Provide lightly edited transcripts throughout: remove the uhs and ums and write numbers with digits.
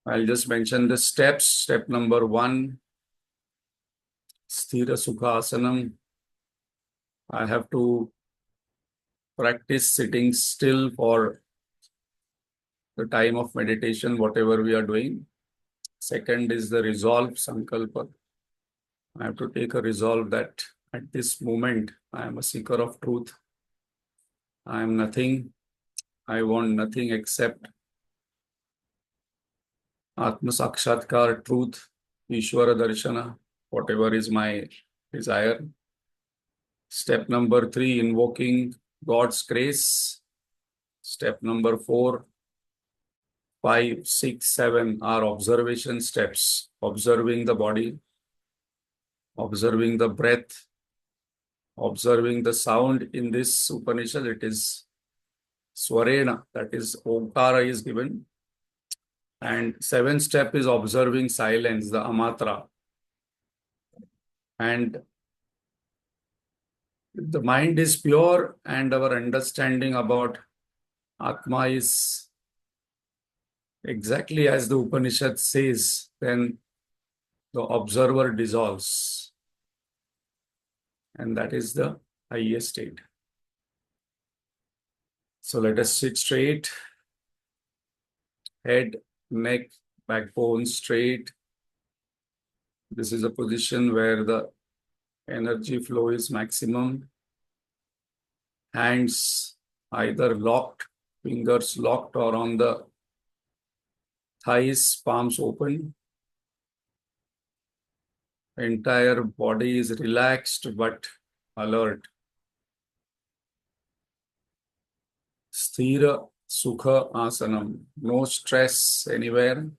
I'll just mention the steps. Step number 1, Sthira Sukha Asanam. I have to practice sitting still for the time of meditation, whatever we are doing. Second is the resolve, Sankalpa. I have to take a resolve that at this moment, I am a seeker of truth. I am nothing. I want nothing except Atma Sakshatkar, truth, Ishvara Darshana, whatever is my desire. Step number 3, invoking God's grace. Step number 4, 5, 6, 7 are observation steps. Observing the body, observing the breath, observing the sound. In this Upanishad, it is Swarena, that is Omkara is given. And 7th step is observing silence, the Amatra. And the mind is pure and our understanding about Atma is exactly as the Upanishad says, then the observer dissolves. And that is the highest state. So let us sit straight, head, neck, backbone straight. This is a position where the energy flow is maximum. Hands either locked, fingers locked, or on the thighs, palms open. Entire body is relaxed but alert. Sthira Sukha Asanam. No stress anywhere.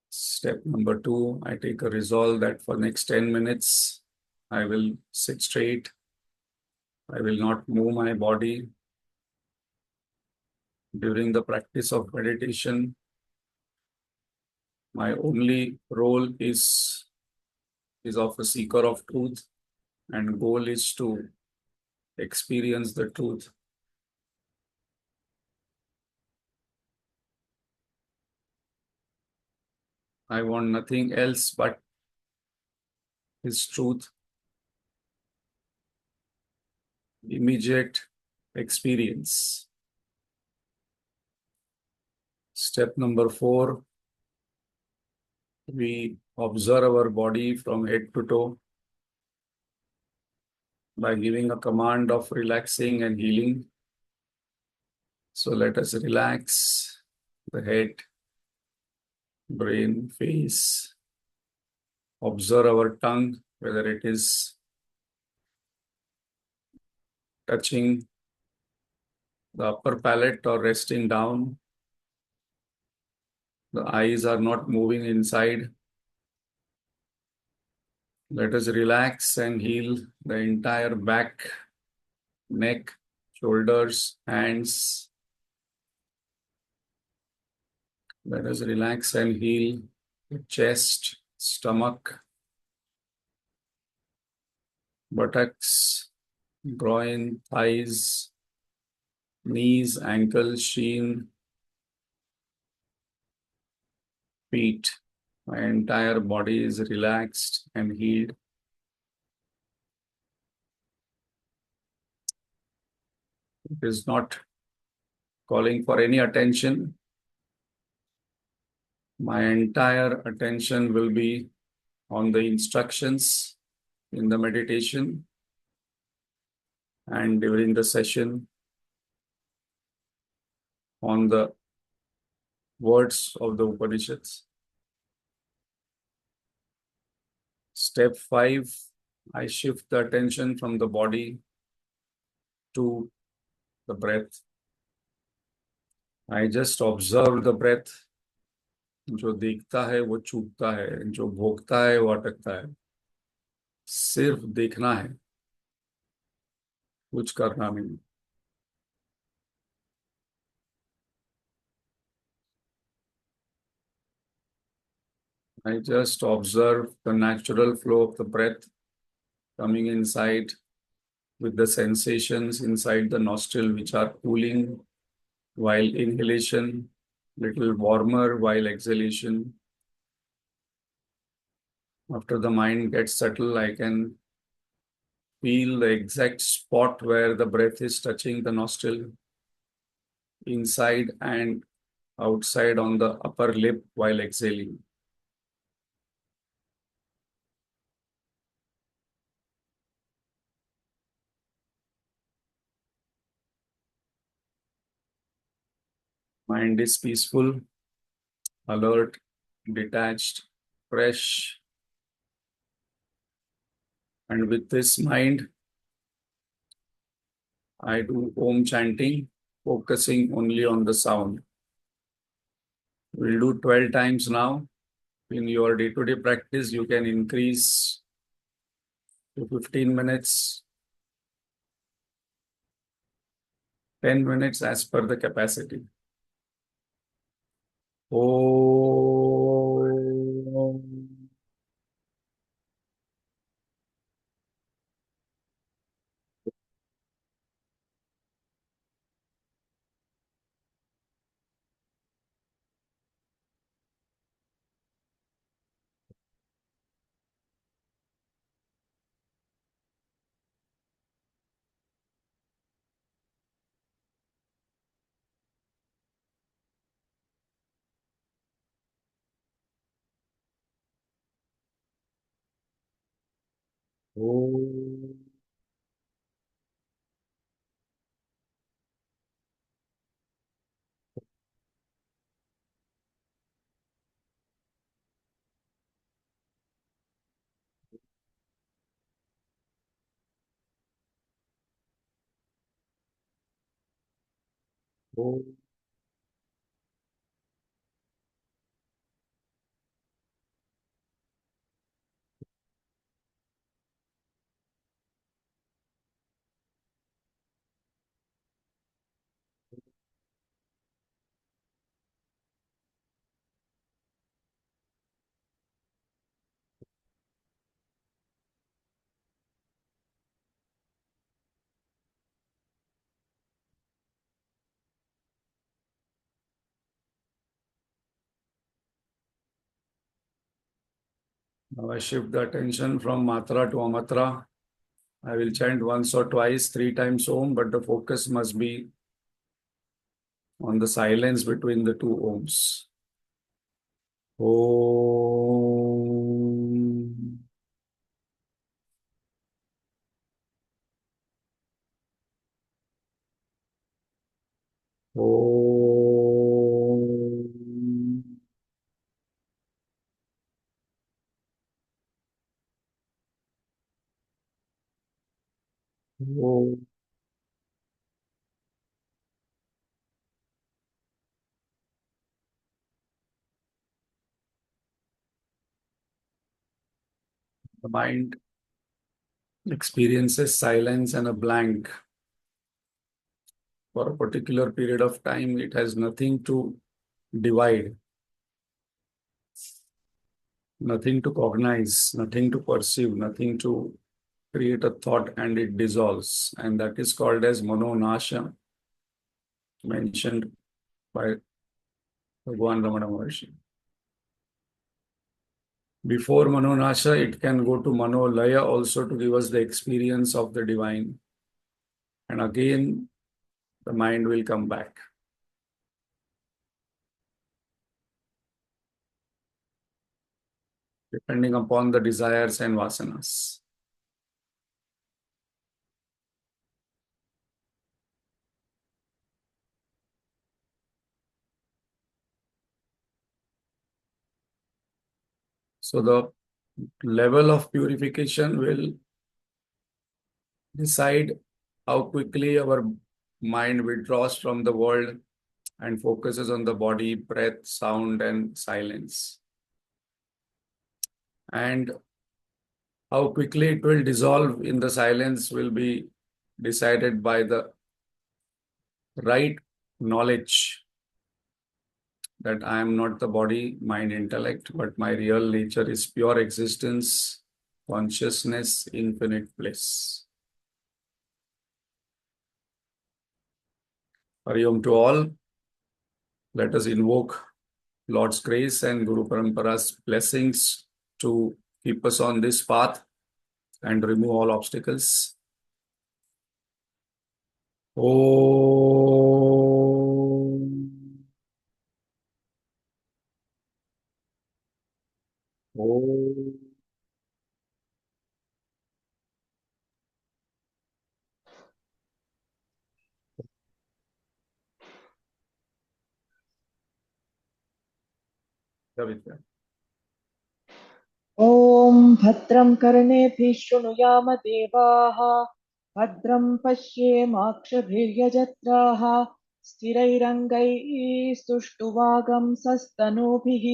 Step number 2, I take a resolve that for next 10 minutes, I will sit straight. I will not move my body. During the practice of meditation, my only role is of a seeker of truth, and goal is to experience the truth. I want nothing else but His truth, immediate experience. Step number 4, we observe our body from head to toe by giving a command of relaxing and healing. So let us relax the head, brain, face. Observe our tongue, whether it is touching the upper palate or resting down. The eyes are not moving inside. Let us relax and heal the entire back, neck, shoulders, hands. Let us relax and heal the chest, stomach, buttocks, groin, thighs, knees, ankles, shin, feet. My entire body is relaxed and healed. It is not calling for any attention. My entire attention will be on the instructions in the meditation and during the session on the words of the Upanishads. Step 5, I shift the attention from the body to the breath. I just observe the breath. जो देखता है वो चूकता है, जो भोगता है वो अटकता है. सिर्फ देखना है, कुछ करना नहीं. I just observe the natural flow of the breath coming inside with the sensations inside the nostril, which are cooling while inhalation, little warmer while exhalation. After the mind gets settled, I can feel the exact spot where the breath is touching the nostril, inside and outside on the upper lip while exhaling. Mind is peaceful, alert, detached, fresh. And with this mind, I do Om chanting, focusing only on the sound. We'll do 12 times now. In your day-to-day practice, you can increase to 15 minutes, 10 minutes as per the capacity. Om. Om. Om. Now I shift the attention from matra to amatra. I will chant once or twice, 3 times Om, but the focus must be on the silence between the two Oms. Om. Om. Om. The mind experiences silence and a blank for a particular period of time. It has nothing to divide, nothing to cognize, nothing to perceive, nothing to create a thought, and it dissolves. And that is called as manonasha, mentioned by Bhagwan Ramana Maharshi. Before manonasha, it can go to manolaya also to give us the experience of the divine. And again, the mind will come back, depending upon the desires and vasanas. So the level of purification will decide how quickly our mind withdraws from the world and focuses on the body, breath, sound, and silence. And how quickly it will dissolve in the silence will be decided by the right knowledge that I am not the body, mind, intellect, but my real nature is pure existence, consciousness, infinite bliss. Hari Om to all. Let us invoke Lord's grace and Guru Parampara's blessings to keep us on this path and remove all obstacles. Om. Om. Savitra. ॐ भद्रं कर्णेभिः शृणुयाम देवाः भद्रं पश्येमाक्षभिर्यजत्राः स्थिरैरङ्गैः सुष्ठुवागंसस्तनूभिः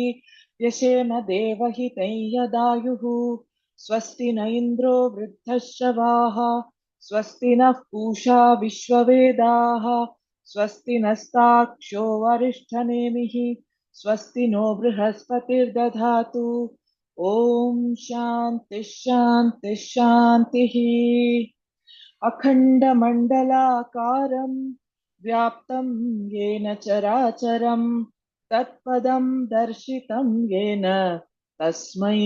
व्यशेम देवहितं यदायुः स्वस्ति न इन्द्रो वृद्धश्रवाः स्वस्ति नः पूषा विश्ववेदाः स्वस्ति नस्ताक्षो वरिष्ठनेमिः स्वस्ति नो बृहस्पतिर्दधातु ॐ शान्ति शान्ति शान्तिः अखण्डमण्डलाकारं व्याप्तं येन चराचरं तत्पदं दर्शितं येन तस्मै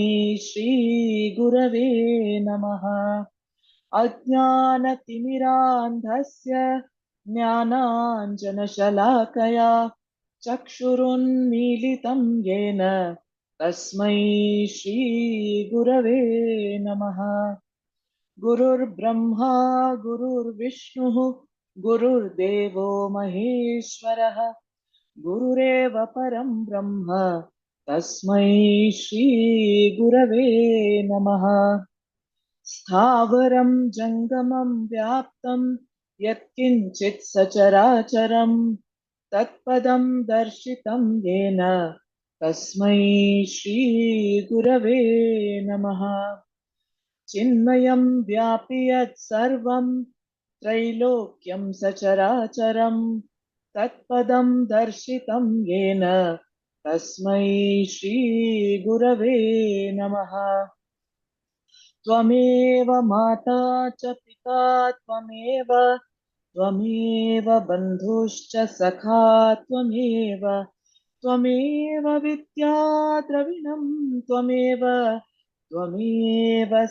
श्रीगुरवे नमः अज्ञानतिमिरान्धस्य ज्ञानाञ्जनशलाकया चक्षुरुन्मीलितं येन तस्मै श्रीगुरवे नमः गुरुर्ब्रह्मा गुरुर्विष्णुः गुरुर्देवो महेश्वरः गुरुरेव परं ब्रह्म तस्मै श्रीगुरवे नमः स्थावरं जङ्गमं व्याप्तं यत्किञ्चित् सचराचरं तत्पदं दर्शितं येन तस्मै श्रीगुरवे नमः चिन्मयं व्यापि यत् सर्वं त्रैलोक्यं सचराचरं तत्पदं दर्शितं येन तस्मै श्रीगुरवे नमः त्वमेव माता च पिता त्वमेव बन्धुश्च सखा त्वमेव विद्या द्रविणं त्वमेव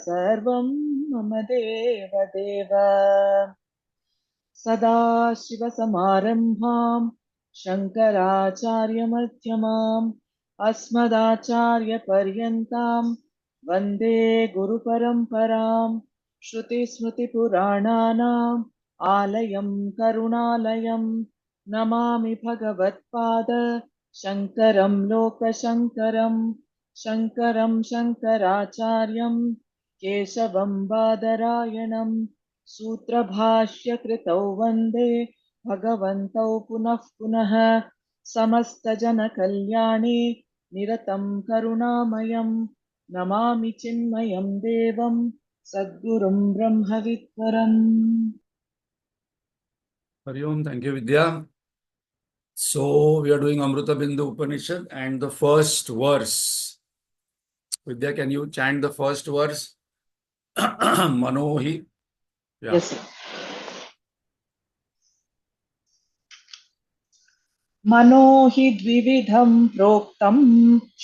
सर्वं मम देव सदाशिवसमारम्भां शङ्कराचार्यमध्यमाम् अस्मदाचार्यपर्यन्तां वन्दे गुरुपरम्पराम् श्रुतिस्मृतिपुराणानाम् आलयं करुणालयं नमामि भगवत्पाद शङ्करं लोकशङ्करं शङ्कराचार्यं केशवं बादरायणं सूत्रभाष्यकृतौ वन्दे भगवन्तौ पुनः पुनः समस्तजनकल्याणे निरतं करुणामयं नमामि चिन्मयं देवं सद्गुरुं ब्रह्मविद्वरम् Hari Om. Thank you, Vidya. So, we are doing Amritabindu Upanishad and the first verse. Vidya, can you chant the first verse? Manohi. Yeah. Yes, sir. मनो हि द्विविधं प्रोक्तं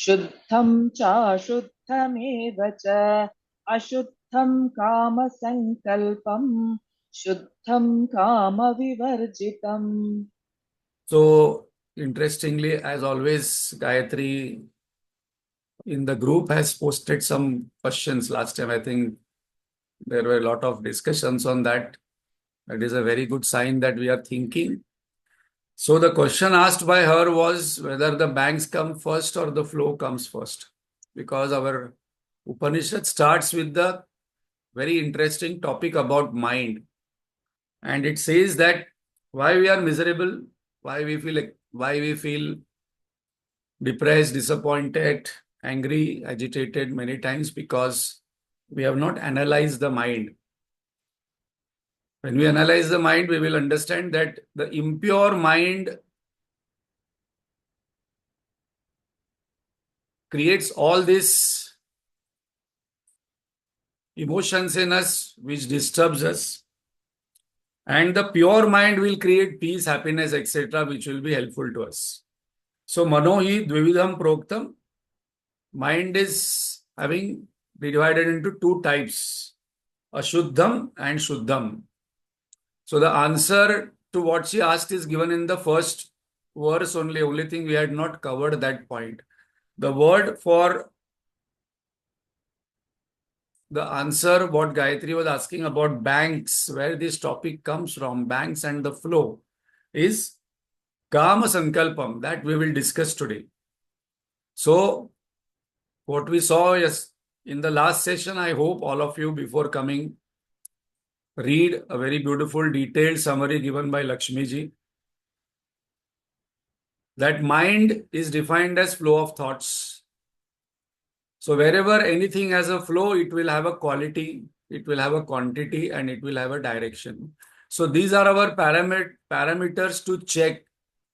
शुद्धं चाशुद्धमेव च अशुद्धं कामसङ्कल्पं शुद्धं कामविवर्जितम्. So, interestingly, as always, Gayatri in the group has posted some questions last time. I think there were a lot of discussions on that. That is a very good sign that we are thinking. So, the question asked by her was whether the banks come first or the flow comes first. Because our Upanishad starts with the very interesting topic about mind. And it says that why we are miserable, why we feel depressed, disappointed, angry, agitated many times because we have not analyzed the mind. When we analyze the mind, we will understand that the impure mind creates all these emotions in us which disturbs us. And the pure mind will create peace, happiness, etc., which will be helpful to us. So, manohi dvividham proktam. Mind is having divided into two types, ashuddham and shuddham. So, the answer to what she asked is given in the first verse only. Only thing we had not covered that point. The word for the answer, what Gayatri was asking about banks, where this topic comes from, banks and the flow, is Kama Sankalpam, that we will discuss today. So, what we saw is in the last session, I hope all of you before coming read a very beautiful detailed summary given by Lakshmi ji. That mind is defined as flow of thoughts. So wherever anything has a flow, it will have a quality, it will have a quantity, and it will have a direction. So these are our parameters to check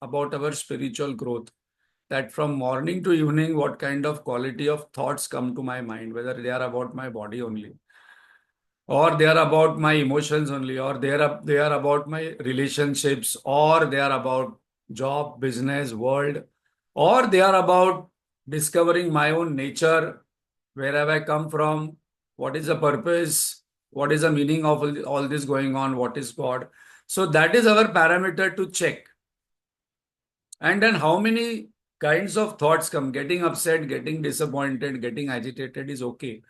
about our spiritual growth. That from morning to evening, what kind of quality of thoughts come to my mind, whether they are about my body only, or they are about my emotions only, or they are about my relationships, or they are about job, business, world, or they are about discovering my own nature, where have I come from, what is the purpose, what is the meaning of all this going on, what is God. So that is our parameter to check. And then how many kinds of thoughts come? Getting upset, getting disappointed, getting agitated is okay.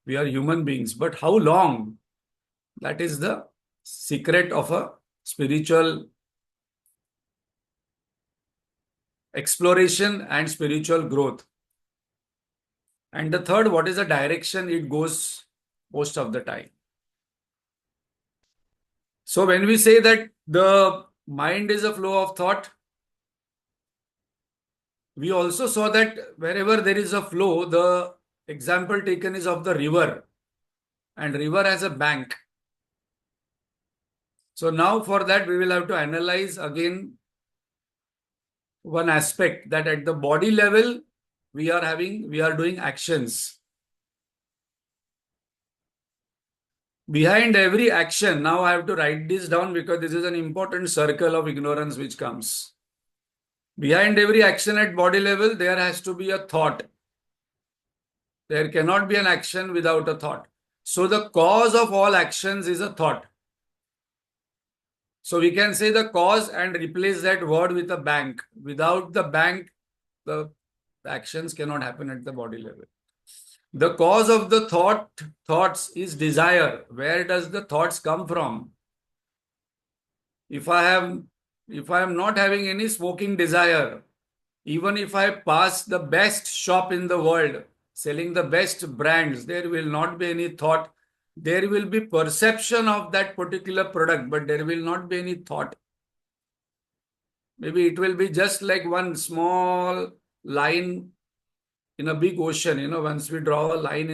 We are human beings. But how long? That is the secret of a spiritual exploration and spiritual growth. And the third, what is the direction it goes most of the time? So when we say that the mind is a flow of thought, we also saw that wherever there is a flow, the example taken is of the river, and river has a bank. So now for that, we will have to analyze again one aspect, that at the body level, we are doing actions. Behind every action, now I have to write this down because this is an important circle of ignorance which comes. Behind every action at body level, there has to be a thought. There cannot be an action without a thought. So the cause of all actions is a thought. So we can say the cause and replace that word with a bank. Without the bank, the actions cannot happen at the body level. The cause of the thoughts is desire. Where does the thoughts come from? If I am not having any smoking desire, even if I pass the best shop in the world, selling the best brands, there will not be any thought. There will be perception of that particular product, but there will not be any thought. Maybe it will be just like one small line in a big ocean. Once we draw a line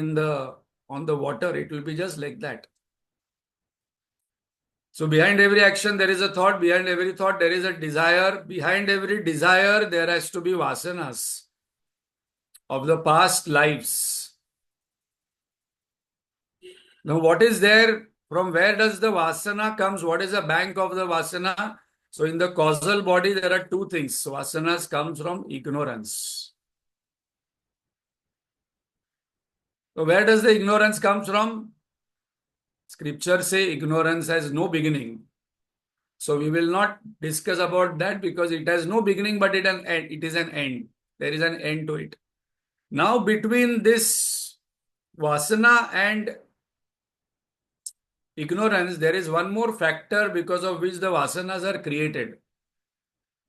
on the water, it will be just like that. So behind every action, there is a thought. Behind every thought, there is a desire. Behind every desire, there has to be vasanas of the past lives. Now, what is there? From where does the vasana comes? What is the bank of the vasana? So in the causal body, there are two things. Vasanas comes from ignorance. So where does the ignorance comes from? Scriptures say ignorance has no beginning. So we will not discuss about that because it has no beginning, but it is an end. There is an end to it. Now between this vasana and ignorance, there is one more factor because of which the vasanas are created.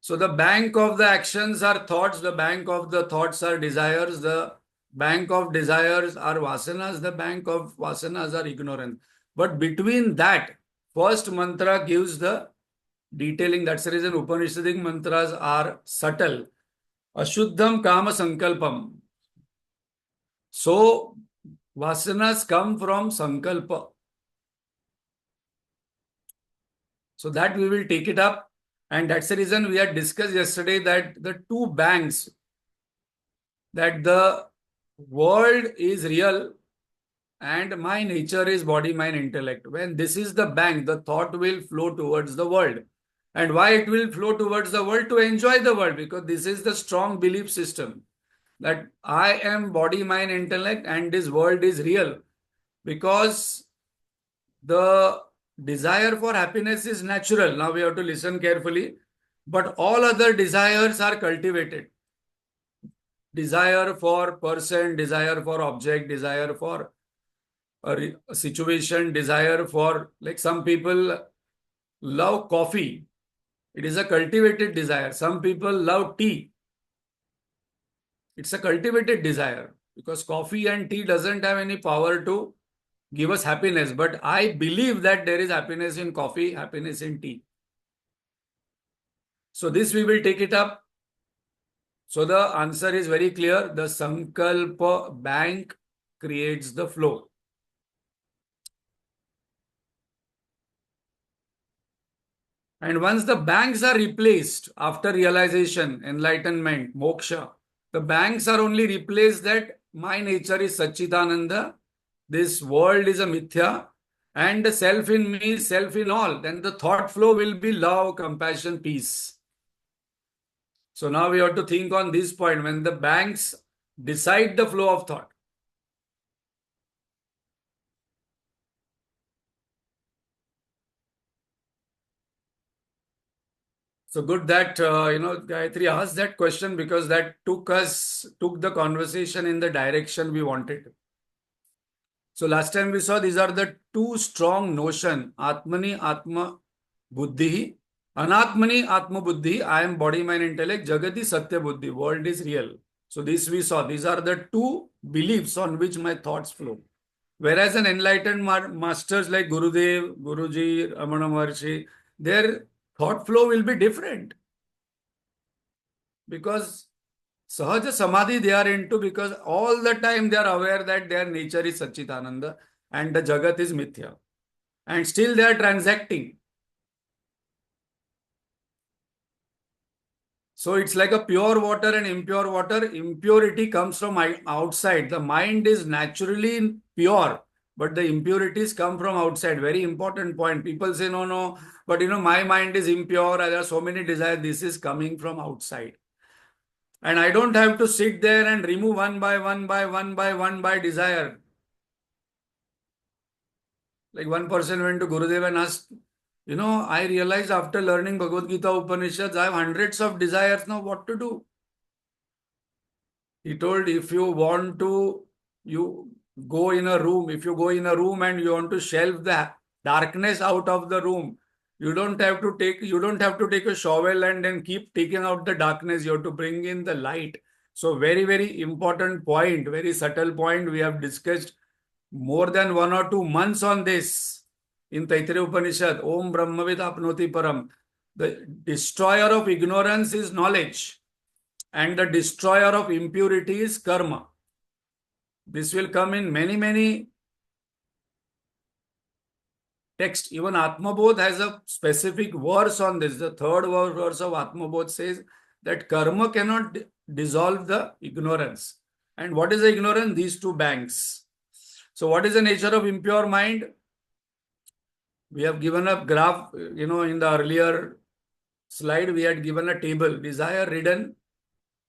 So the bank of the actions are thoughts, the bank of the thoughts are desires, the bank of desires are vasanas, the bank of vasanas are ignorance. But between that, first mantra gives the detailing. That's the reason Upanishadic mantras are subtle. Ashuddham kama sankalpam. So, vasanas come from sankalpa. So that we will take it up. And that's the reason we had discussed yesterday that the two banks, that the world is real and my nature is body, mind, intellect. When this is the bank, the thought will flow towards the world. And why it will flow towards the world? To enjoy the world, because this is the strong belief system that I am body, mind, intellect, and this world is real. Because the desire for happiness is natural. Now we have to listen carefully. But all other desires are cultivated. Desire for person, desire for object, desire for a situation, desire for, like some people love coffee. It is a cultivated desire. Some people love tea. It's a cultivated desire because coffee and tea doesn't have any power to give us happiness. But I believe that there is happiness in coffee, happiness in tea. So this we will take it up. So the answer is very clear. The Sankalpa bank creates the flow. And once the banks are replaced after realization, enlightenment, moksha, the banks are only replaced that my nature is Satchitananda, this world is a mithya, and the self in me is self in all. Then the thought flow will be love, compassion, peace. So now we have to think on this point when the banks decide the flow of thought. So good that Gayatri asked that question because that took the conversation in the direction we wanted. So last time we saw these are the two strong notion, Atmani Atma Buddhi, Anatmani Atma Buddhi, I am body, mind, intellect, Jagati Satya Buddhi, world is real. So this we saw, these are the two beliefs on which my thoughts flow. Whereas an enlightened masters like Gurudev, Guruji, Ramana Maharshi, their thought flow will be different because Sahaja Samadhi they are into because all the time they are aware that their nature is Satchitananda and the Jagat is Mithya. And still they are transacting. So it's like a pure water and impure water. Impurity comes from outside. The mind is naturally pure, but the impurities come from outside. Very important point. People say, no, no, but my mind is impure. There are so many desires. This is coming from outside. And I don't have to sit there and remove one by one by one by one by desire. Like one person went to Gurudev and asked, I realized after learning Bhagavad Gita Upanishads, I have hundreds of desires now. What to do? He told, if you want to, you go in a room. If you go in a room and you want to shelve the darkness out of the room, you don't have to take a shovel and then keep taking out the darkness. You have to bring in the light. So very, very important point, very subtle point. We have discussed more than 1 or 2 months on this in Taittiriya Upanishad. Om Brahmavid Apnoti Param. The destroyer of ignorance is knowledge. And the destroyer of impurity is karma. This will come in many, many texts. Even Atmabodh has a specific verse on this. The third verse of Atmabodh says that karma cannot dissolve the ignorance. And what is the ignorance? These two banks. So what is the nature of impure mind? We have given a graph, in the earlier slide, we had given a table, desire ridden,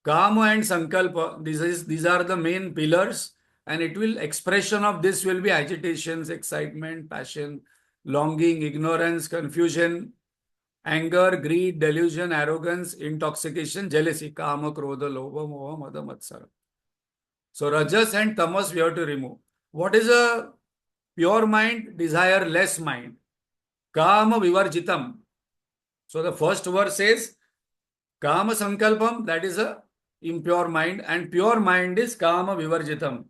Kama and Sankalpa, these are the main pillars, and it will expression of this will be agitations, excitement, passion, longing, ignorance, confusion, anger, greed, delusion, arrogance, intoxication, jealousy, Kama, Krodha, Lobha, Moha, Mada, Matsara. So Rajas and Tamas we have to remove. What is a pure mind? Desire-less mind. Kama Vivarjitam. So the first verse says, Kama Sankalpam, that is a impure mind, and pure mind is Kama Vivarjitam.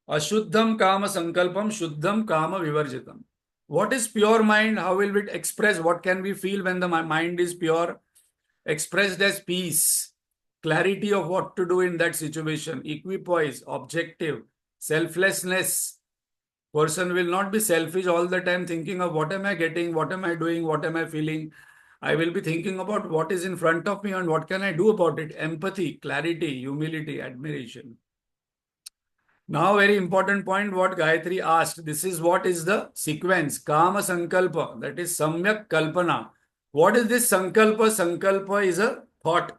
Ashuddham Kama Sankalpam, Shuddham Kama Vivarjitam. What is pure mind? How will it express? What can we feel when the mind is pure? Expressed as peace, clarity of what to do in that situation, equipoise, objective, selflessness. Person will not be selfish all the time thinking of what am I getting, what am I doing, what am I feeling. I will be thinking about what is in front of me and what can I do about it. Empathy, clarity, humility, admiration. Now, very important point what Gayatri asked. This is what is the sequence. Kama Sankalpa, that is Samyak Kalpana. What is this Sankalpa? Sankalpa is a thought.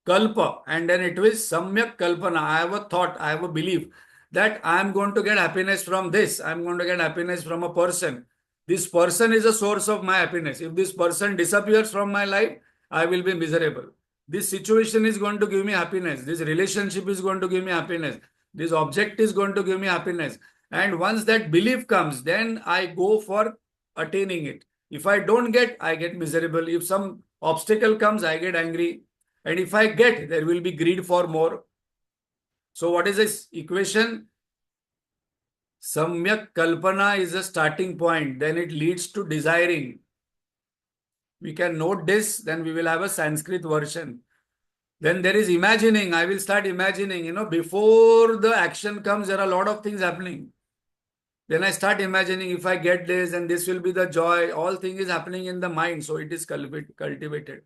Kalpa, and then it will Samyak Kalpana. I have a thought, I have a belief that I am going to get happiness from this. I am going to get happiness from a person. This person is a source of my happiness. If this person disappears from my life, I will be miserable. This situation is going to give me happiness. This relationship is going to give me happiness. This object is going to give me happiness. And once that belief comes, then I go for attaining it. If I don't get, I get miserable. If some obstacle comes, I get angry. And if I get, there will be greed for more. So what is this equation? Samyak Kalpana is a starting point. Then it leads to desiring. We can note this, then we will have a Sanskrit version. Then there is imagining. I will start imagining, before the action comes, there are a lot of things happening. Then I start imagining if I get this and this will be the joy. All things is happening in the mind. So it is cultivated.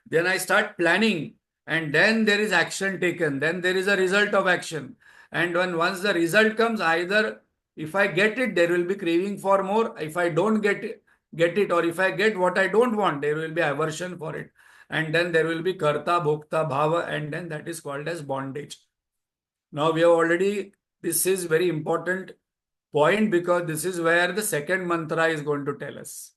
Then I start planning and then there is action taken. Then there is a result of action. And once the result comes, either if I get it, there will be craving for more. If I don't get it, or if I get what I don't want, there will be aversion for it. And then there will be karta, bhokta, bhava, and then that is called as bondage. Now we have already, this is very important point because this is where the second mantra is going to tell us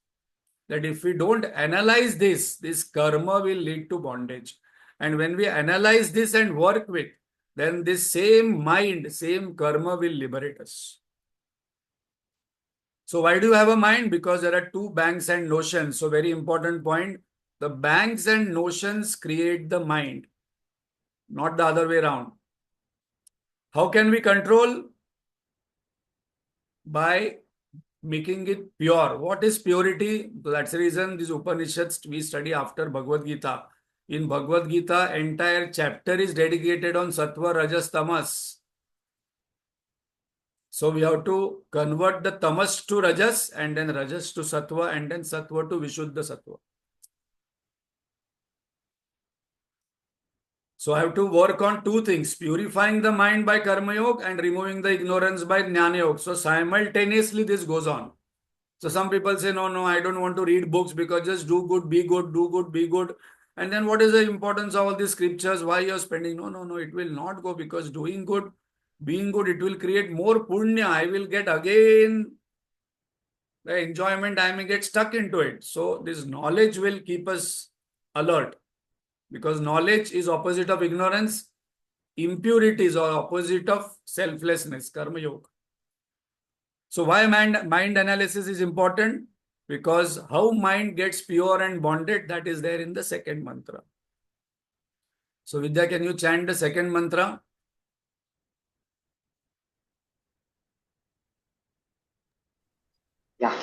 that if we don't analyze this karma will lead to bondage. And when we analyze this and work with, then this same mind, same karma will liberate us. So why do you have a mind? Because there are two banks and notions. So very important point. The banks and notions create the mind, not the other way around. How can we control? By making it pure. What is purity? That's the reason these Upanishads we study after Bhagavad Gita. In Bhagavad Gita, entire chapter is dedicated on Sattva, Rajas, Tamas. So we have to convert the Tamas to Rajas and then Rajas to Sattva and then Sattva to Vishuddha Sattva. So I have to work on two things, purifying the mind by Karma Yoga and removing the ignorance by Jnana Yoga. So simultaneously this goes on. So some people say, no, I don't want to read books because just do good, be good, do good, be good. And then what is the importance of all these scriptures? Why you are spending? No, it will not go because doing good, being good, it will create more punya. I will get again the enjoyment. I may get stuck into it. So this knowledge will keep us alert because knowledge is opposite of ignorance. Impurity is opposite of selflessness, karma yoga. So why mind analysis is important? Because how mind gets pure and bonded, that is there in the second mantra. So Vidya, can you chant the second mantra? Yeah.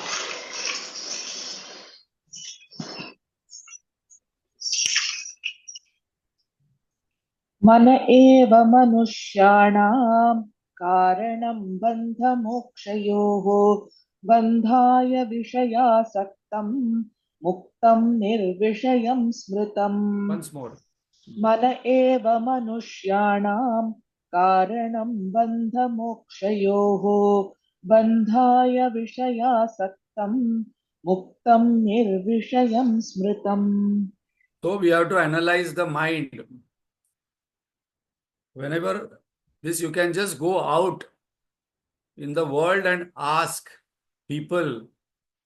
मन एव मनुष्याणां कारणं बन्धमोक्षयोः बन्धाय विषयासक्तं मुक्तं निर्विषयं स्मृतम्. Once more. मन एव मनुष्याणां कारणं बन्धमोक्षयोः बन्धाय विषयासक्तं मुक्तं निर्विषयं स्मृतम्. So we have to analyze the mind. Whenever this, you can just go out in the world and ask people.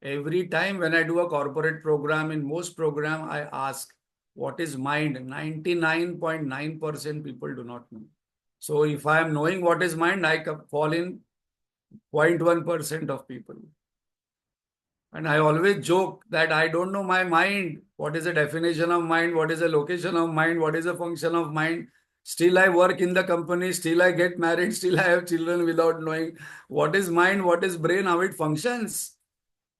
Every time when I do a corporate program, in most program, I ask, what is mind? 99.9% people do not know. So if I am knowing what is mind, I fall in 0.1% of people. And I always joke that I don't know my mind. What is the definition of mind? What is the location of mind? What is the function of mind? Still I work in the company. Still I get married. Still I have children without knowing what is mind, what is brain, how it functions.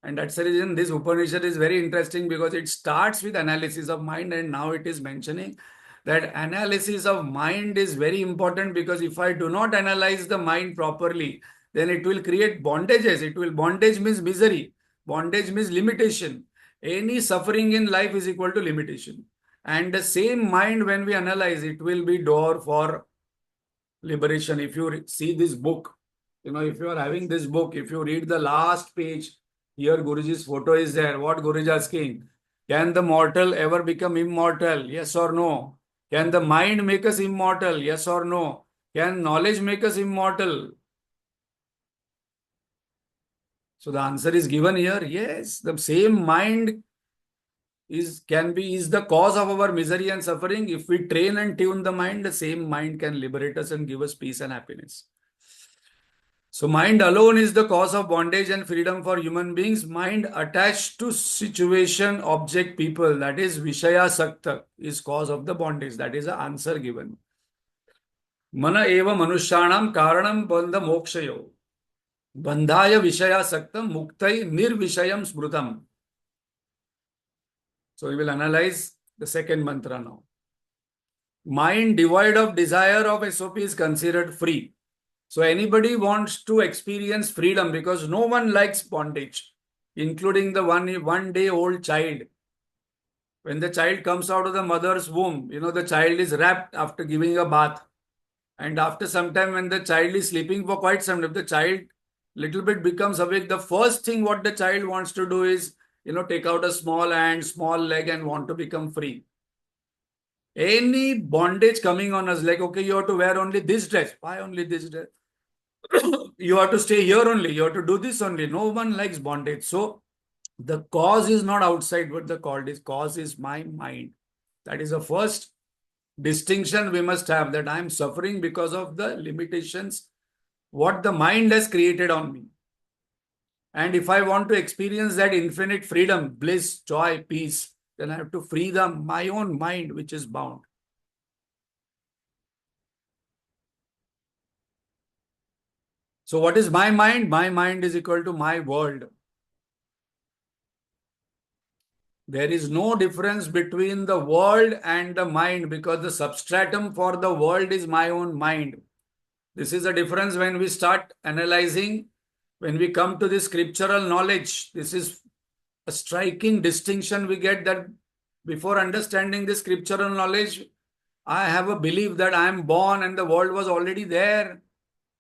And that's the reason this Upanishad is very interesting because it starts with analysis of mind and now it is mentioning that analysis of mind is very important because if I do not analyze the mind properly, then it will create bondages. Bondage means misery. Bondage means limitation. Any suffering in life is equal to limitation. And the same mind, when we analyze, it will be door for liberation. If you see this book, if you are having this book, if you read the last page, here Guruji's photo is there. What Guruji is asking? Can the mortal ever become immortal? Yes or no? Can the mind make us immortal? Yes or no? Can knowledge make us immortal? So the answer is given here. Yes, the same mind is the cause of our misery and suffering. If we train and tune the mind, the same mind can liberate us and give us peace and happiness. So mind alone is the cause of bondage and freedom for human beings. Mind attached to situation, object, people, that is Vishaya Sakta, is cause of the bondage. That is the answer given. Mana eva manushanam karanam bandha mokshayo. Bandhaya Vishaya Saktam muktai nirvishayam smrutam. So we will analyze the second mantra now. Mind devoid of desire of SOP is considered free. So anybody wants to experience freedom because no one likes bondage, including the one day old child. When the child comes out of the mother's womb, the child is wrapped after giving a bath. And after some time, when the child is sleeping for quite some time, the child little bit becomes awake. The first thing what the child wants to do is, take out a small hand, small leg and want to become free. Any bondage coming on us, like, okay, you have to wear only this dress. Why only this dress? You have to stay here only. You have to do this only. No one likes bondage. So the cause is not outside, but the cause is my mind. That is the first distinction we must have, that I am suffering because of the limitations what the mind has created on me. And if I want to experience that infinite freedom, bliss, joy, peace, then I have to free my own mind, which is bound. So what is my mind? My mind is equal to my world. There is no difference between the world and the mind because the substratum for the world is my own mind. This is the difference when we start analyzing, when we come to this scriptural knowledge. This is a striking distinction we get, that before understanding this scriptural knowledge, I have a belief that I am born and the world was already there.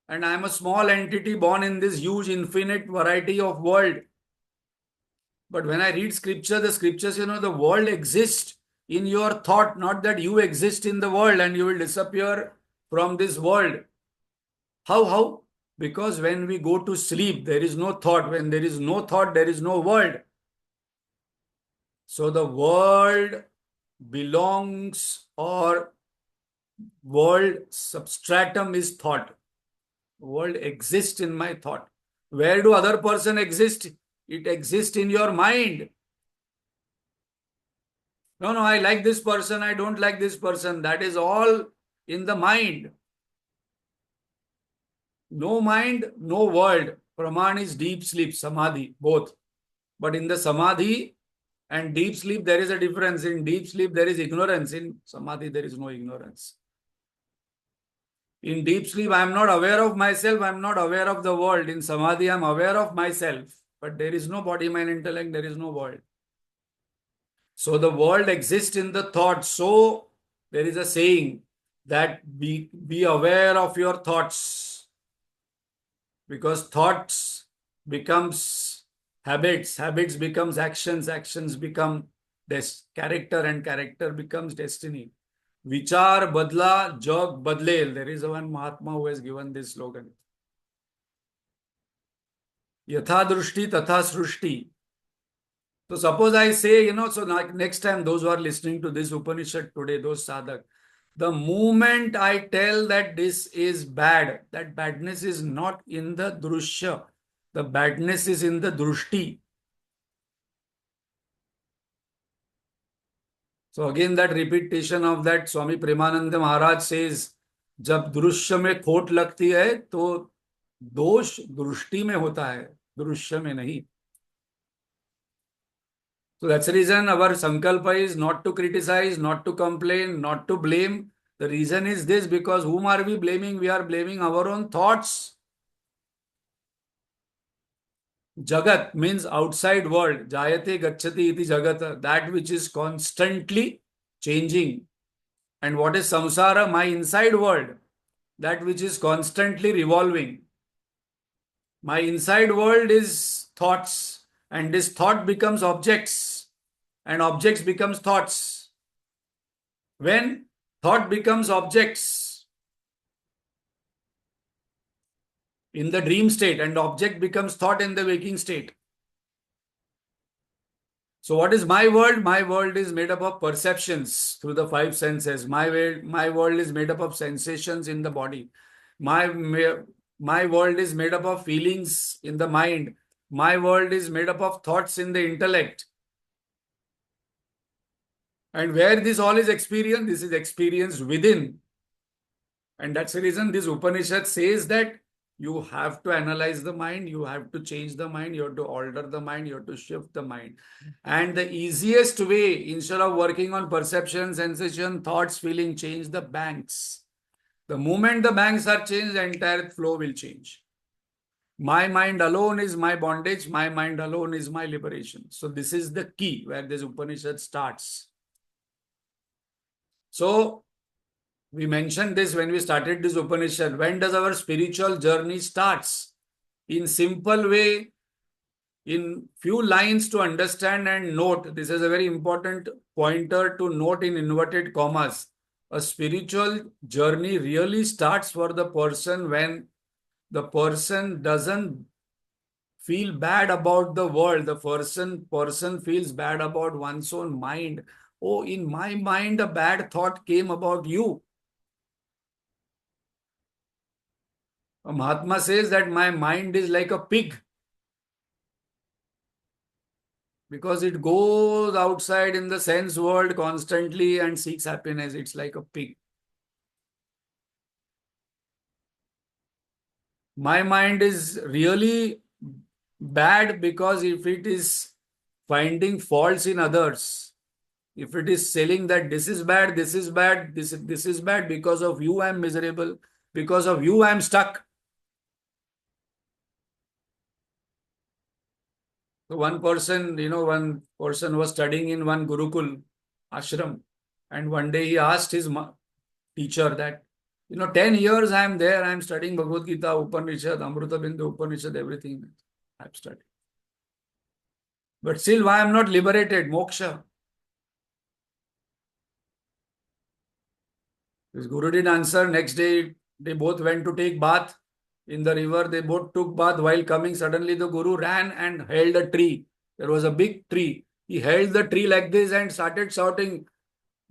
And I am a small entity born in this huge infinite variety of world. But when I read scripture, the scriptures, the world exists in your thought, not that you exist in the world and you will disappear from this world. How? Because when we go to sleep, there is no thought. When there is no thought, there is no world. So the world belongs, or world substratum is thought. World exists in my thought. Where do other person exist? It exists in your mind. No, I like this person, I don't like this person. That is all in the mind. No mind, no world. Praman is deep sleep, samadhi, both. But in the samadhi and deep sleep, there is a difference. In deep sleep, there is ignorance. In samadhi, there is no ignorance. In deep sleep, I am not aware of myself. I am not aware of the world. In samadhi, I am aware of myself. But there is no body, mind, intellect. There is no world. So the world exists in the thought. So there is a saying that be aware of your thoughts. Because thoughts becomes habits. Habits becomes actions. Actions become character, and character becomes destiny. Vichar badla, jog badlel. There is one Mahatma who has given this slogan. Yatha drushti tatha srushti. So suppose I say, so next time those who are listening to this Upanishad today, those sadhak, the moment I tell that this is bad, that badness is not in the drushya. The badness is in the drushti. So again, that repetition of that Swami Premananda Maharaj says, जब दृश्य में खोट लगती है तो दोष दृष्टि में होता है, दृश्य में नहीं. So that's the reason our sankalpa is not to criticize, not to complain, not to blame. The reason is this, because whom are we blaming? We are blaming our own thoughts. Jagat means outside world. Jayate gacchati iti jagata. That which is constantly changing. And what is samsara? My inside world. that which is constantly revolving. My inside world is thoughts, and this thought becomes objects, and objects becomes thoughts. When thought becomes objects in the dream state, and object becomes thought in the waking state. So what is my world? My world is made up of perceptions through the five senses. My world is made up of sensations in the body. My world is made up of feelings in the mind. My world is made up of thoughts in the intellect. And where this all is experienced, this is experienced within. And that's the reason this Upanishad says that you have to analyze the mind, you have to change the mind, you have to alter the mind, you have to shift the mind. And the easiest way, instead of working on perception, sensation, thoughts, feeling, change the banks. The moment the banks are changed, the entire flow will change. My mind alone is my bondage, my mind alone is my liberation. So this is the key where this Upanishad starts. So we mentioned this when we started this Upanishad. When does our spiritual journey starts? In simple way, in few lines to understand and note. This is a very important pointer to note in inverted commas. A spiritual journey really starts for the person when the person doesn't feel bad about the world. The person feels bad about one's own mind. Oh, in my mind, a bad thought came about you. A Mahatma says that my mind is like a pig because it goes outside in the sense world constantly and seeks happiness. It's like a pig. My mind is really bad because if it is finding faults in others, if it is saying that this is bad, this is bad, this is bad, because of you I am miserable, because of you I am stuck. So one person was studying in one Gurukul ashram, and one day he asked his teacher that, 10 years I am there, I am studying Bhagavad Gita, Upanishad, Amritabindu, Upanishad, everything I have studied. But still, why I am not liberated? Moksha. His Guru did answer. Next day, they both went to take bath in the river. They both took bath. While coming, suddenly the Guru ran and held a tree. There was a big tree. He held the tree like this and started shouting,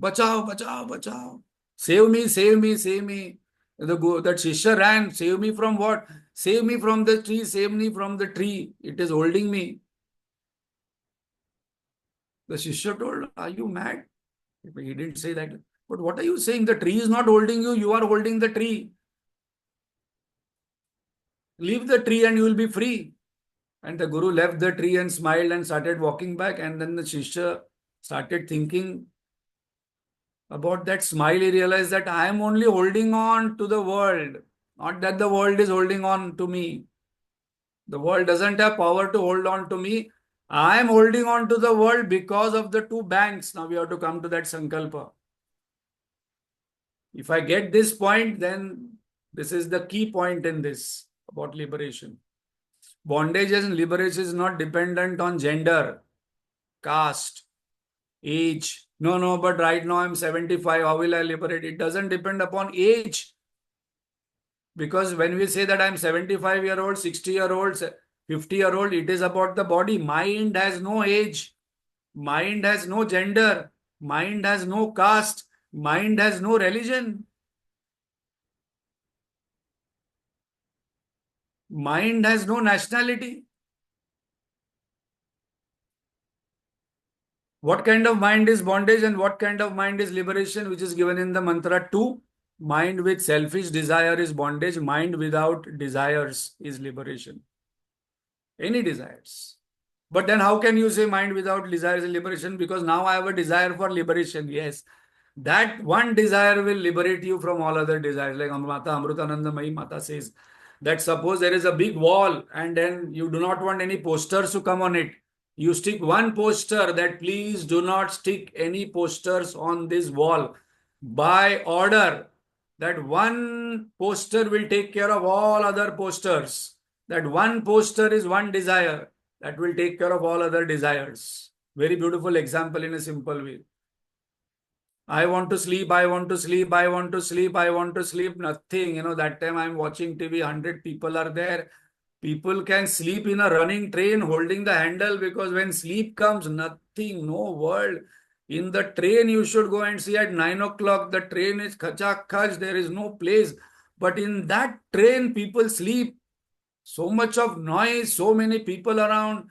"Bachao, bachao, bachao. Save me, save me, save me." That Shishya ran. Save me from what? Save me from the tree, save me from the tree. It is holding me. The Shishya told, "Are you mad?" He didn't say that. But what are you saying? The tree is not holding you. You are holding the tree. Leave the tree and you will be free. And the Guru left the tree and smiled and started walking back. And then the Shishya started thinking about that smile. He realized that I am only holding on to the world, not that the world is holding on to me. The world doesn't have power to hold on to me. I am holding on to the world because of the two banks. Now we have to come to that Sankalpa. If I get this point, then this is the key point in this about liberation. Bondage and liberation is not dependent on gender, caste, age. No, but right now I'm 75. How will I liberate? It doesn't depend upon age. Because when we say that I'm 75-year-old, 60-year-old, 50-year-old, it is about the body. Mind has no age. Mind has no gender. Mind has no caste. Mind has no religion. Mind has no nationality. What kind of mind is bondage and what kind of mind is liberation, which is given in the mantra 2? Mind with selfish desire is bondage. Mind without desires is liberation. Any desires. But then how can you say mind without desires is liberation? Because now I have a desire for liberation. Yes. That one desire will liberate you from all other desires. Like Mata Amrutanandamayi Mata says that suppose there is a big wall and then you do not want any posters to come on it. You stick one poster that please do not stick any posters on this wall. By order, That one poster will take care of all other posters. That one poster is one desire that will take care of all other desires. Very beautiful example in a simple way. I want to sleep, I want to sleep, I want to sleep, I want to sleep. Nothing. That time I'm watching TV, 100 people are there. People can sleep in a running train holding the handle because when sleep comes, nothing, no world. In the train, you should go and see at 9 o'clock, the train is khachak khach, there is no place. But in that train, people sleep. So much of noise, so many people around,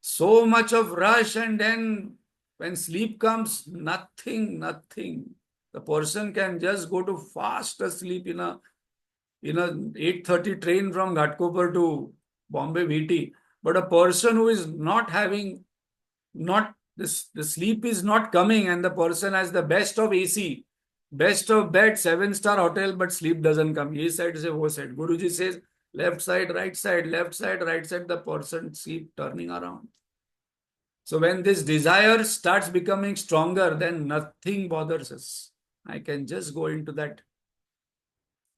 so much of rush, and then when sleep comes, nothing, nothing. The person can just go to fast asleep in a 8:30 train from Ghatkopar to Bombay VT. But a person who is not having, not this, the sleep is not coming, and the person has the best of AC, best of bed, 7-star hotel, but sleep doesn't come. He said, say, wo said. Guruji says, left side, right side, left side, right side, the person sleep turning around. So when this desire starts becoming stronger, then nothing bothers us. I can just go into that.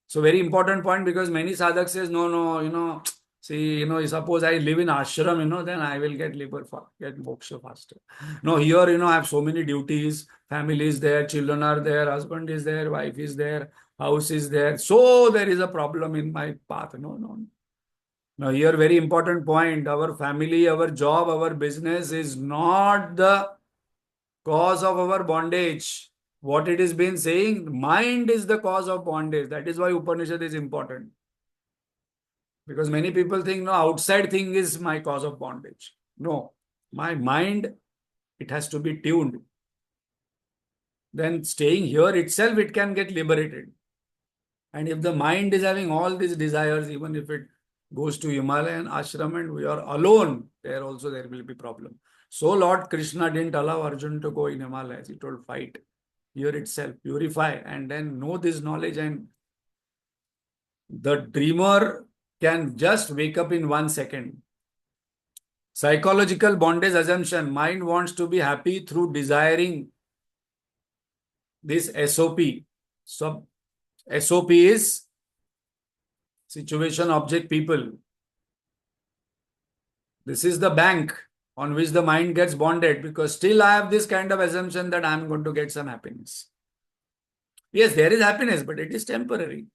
So very important point, because many sadhaks says, no, no, see, suppose I live in ashram, then I will get get moksha faster. No, here, I have so many duties, family is there, children are there, husband is there, wife is there, house is there. So there is a problem in my path. No, no. Now here, very important point, our family, our job, our business is not the cause of our bondage. What it has been saying, mind is the cause of bondage. That is why Upanishad is important. Because many people think, no, outside thing is my cause of bondage. No, my mind, it has to be tuned. Then staying here itself, it can get liberated. And if the mind is having all these desires, even if it goes to Himalayan ashram and we are alone, there also there will be problem. So Lord Krishna didn't allow Arjuna to go in Himalayas. He told, fight here itself, purify, and then know this knowledge. And the dreamer can just wake up in 1 second. Psychological bondage assumption. Mind wants to be happy through desiring this SOP. So SOP is situation, object, people. This is the bank on which the mind gets bonded, because still I have this kind of assumption that I'm going to get some happiness. Yes, there is happiness, but it is temporary.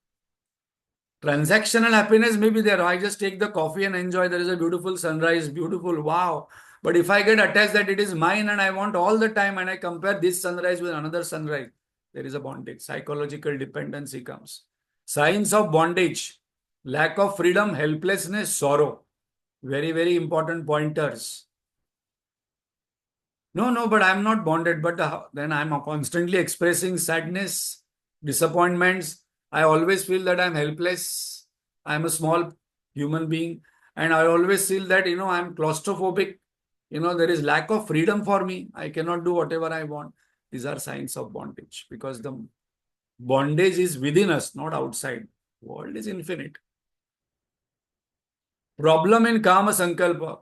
Transactional happiness may be there. I just take the coffee and enjoy. There is a beautiful sunrise, beautiful, wow. But if I get attached that it is mine and I want all the time, and I compare this sunrise with another sunrise, there is a bondage. Psychological dependency comes. Signs of bondage: lack of freedom, helplessness, sorrow. Very, very important pointers. No, no, but I'm not bonded. But then I'm constantly expressing sadness, disappointments. I always feel that I'm helpless. I'm a small human being. And I always feel that, I'm claustrophobic. There is lack of freedom for me. I cannot do whatever I want. These are signs of bondage, because the bondage is within us, not outside. The world is infinite. Problem in Kama Sankalpa.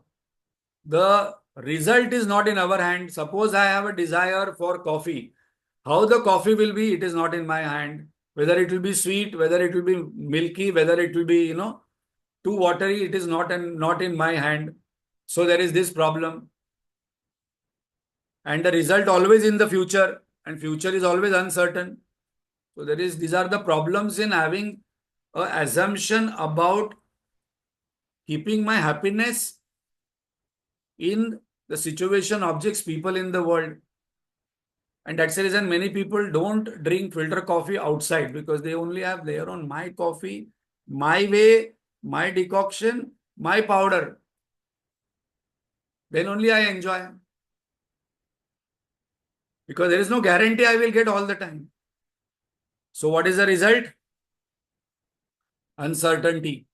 The result is not in our hand. Suppose I have a desire for coffee. How the coffee will be, it is not in my hand. Whether it will be sweet, whether it will be milky, whether it will be, too watery, it is not in my hand. So there is this problem. And the result always in the future, and future is always uncertain. So these are the problems in having an assumption about keeping my happiness in the situation, objects, people in the world. And that's the reason many people don't drink filter coffee outside, because they only have their own, my coffee, my way, my decoction, my powder. Then only I enjoy. Because there is no guarantee I will get all the time. So what is the result? Uncertainty,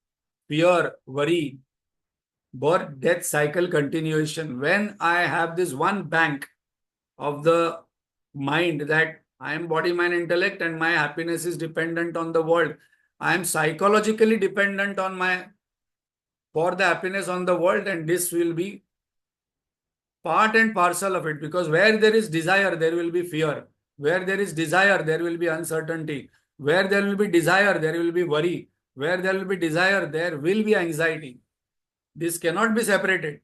fear, worry, birth, death cycle continuation. When I have this one bank of the mind that I am body, mind, intellect, and my happiness is dependent on the world, I am psychologically dependent for the happiness on the world, and this will be part and parcel of it. Because where there is desire, there will be fear. Where there is desire, there will be uncertainty. Where there will be desire, there will be worry. Where there will be desire, there will be anxiety. This cannot be separated.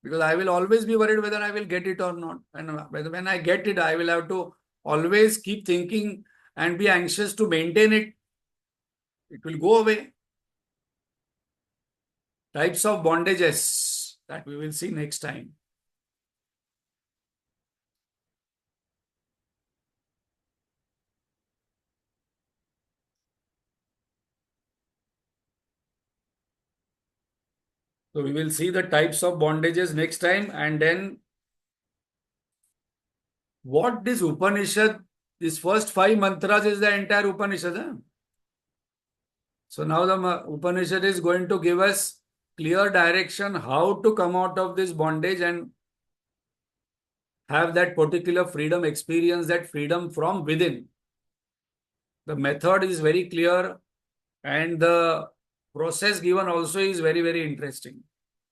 Because I will always be worried whether I will get it or not. And when I get it, I will have to always keep thinking and be anxious to maintain it. It will go away. Types of bondages that we will see next time. So we will see the types of bondages next time, and then what this Upanishad, this first five mantras is the entire Upanishad. Huh? So now the Upanishad is going to give us clear direction how to come out of this bondage and have that particular freedom, experience that freedom from within. The method is very clear and the process given also is very, very interesting,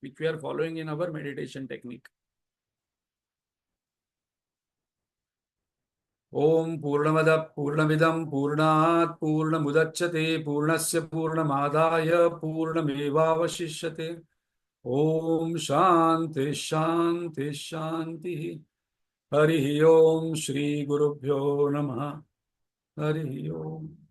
which we are following in our meditation technique. Om Purnamada Purnamidam Purnat Purnamudachyate Purnasya Purnamadaya Purnamevavashishyate. Om Shanti Shanti Shanti. Hari Om Shri Gurubhyo Namaha. Hari Om.